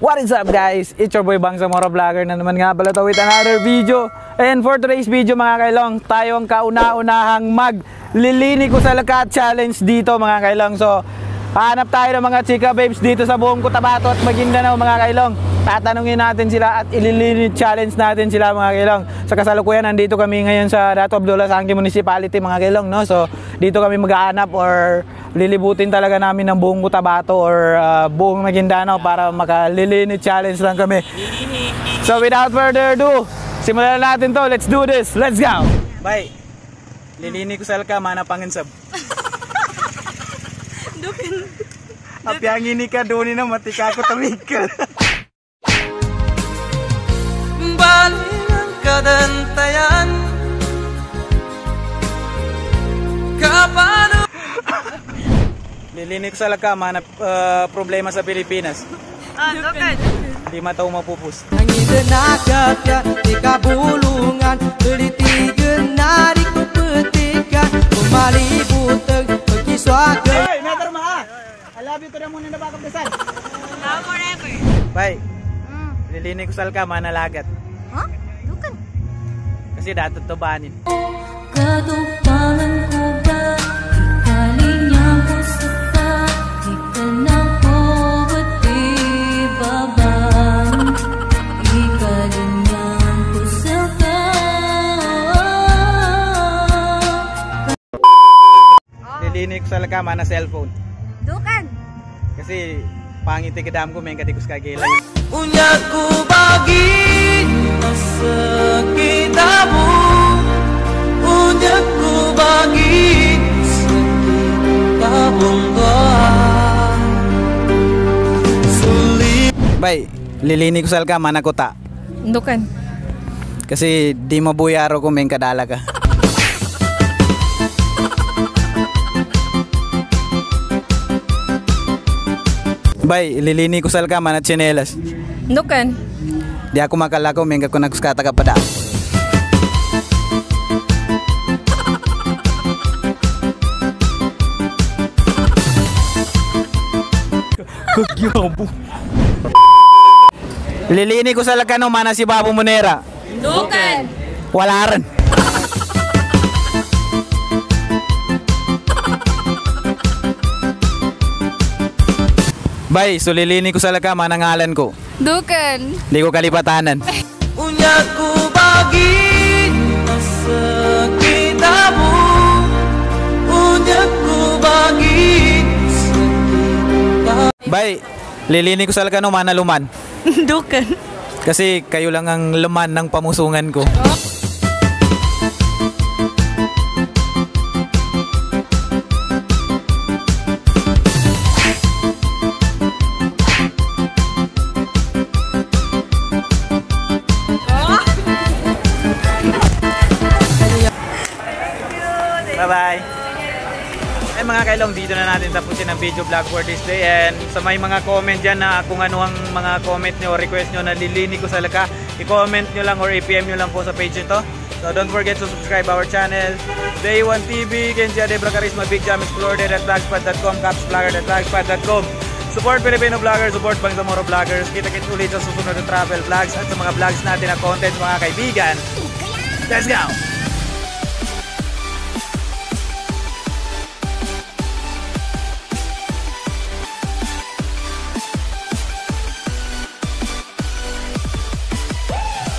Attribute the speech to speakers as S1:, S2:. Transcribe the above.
S1: What is up guys? It's your boy Bangsamoro Vlogger na naman nga pala to with another video. And for today's video mga kailong, tayo ang kauna-unahang maglilini ko sa lakat challenge dito mga kailong. So hanap tayo ng mga chika babes dito sa buong Cotabato at Maguindanao mga kailong. Tatanungin natin sila at ililini challenge natin sila mga kailong. Sa kasalukuyan nandito kami ngayon sa Dato Abdullah Sangki Municipality mga kailong, no? So dito kami maghahanap or lilibutin talaga namin ng buong Cotabato or buong Maguindanao para makalilini challenge lang kami. So without further ado, simulan natin to. Let's do this. Let's go. Bye. Lilini ko salka mana panginsab.
S2: Dukin.
S1: Apyang ini ka duni na matika ko tamig ka.
S2: Balik ang kadantayan. Kapano
S1: Lilini ko salka mana problema sa Pilipinas.
S2: Dukin.
S1: Di mataw mapupus.
S3: Ang idenagad ya di kabulungan Pelitigan narik pepetikan Kumalibutag pagkiswagan.
S1: Hey, meter maha. I love you to the moon in the back of the sun.
S2: Love forever.
S1: Bye. Lilini ko salka mana lagat.
S2: Huh? Dukin.
S1: Kasi datot to banin.
S4: Katupangan ko ba, ikalinya ko suka, di ka na ko batibabang, ikalinya ko suka.
S1: Lilini ko salka mana cellphone.
S2: Dukin.
S1: Kasi pangit kadam ko may katikus kagilay.
S3: Unya ku bagi sekitamu Unya ku bagi sekitamu Sulit.
S1: Bay, lilini ko salka mana kota.
S2: Dukin.
S1: Kasi di mabuyaro ko may kadala ka. Bay, lilini ko salka mana tsinelas.
S2: Dukin.
S1: Di ako makalako may ko nagkuskata ka pada. Kagyabu. Lilini ko salka no mana si Babo Monera.
S2: Dukin.
S1: Wala rin. Bay, so lilini ko salka mana ngalan ko.
S2: Dukin.
S1: Di ko kalipatanan.
S3: Unya ku bagi sekitamu Unya ku bagi sekitamu.
S1: Bay, lilini ko salka no mana luman.
S2: Dukin.
S1: Kasi kayo lang ang laman ng pamusungan ko. Bye-bye. Ay mga kailong, dito na natin tapusin ang video vlog for this day. And sa may mga comment dyan na kung ano ang mga comment nyo o request nyo na lilini ko salka, i-comment nyo lang or i-PM nyo lang po sa page nito. So don't forget to subscribe our channel. Day 1 TV, Kenja Debra Charisma, Big Jam Explorer at Blogspot.com, capsvlogger.blogspot.com. Support Filipino vloggers, support Bangsamoro vloggers. Kita-kits ulit sa susunod na travel vlogs at sa mga vlogs natin na content mga kaibigan. Let's go!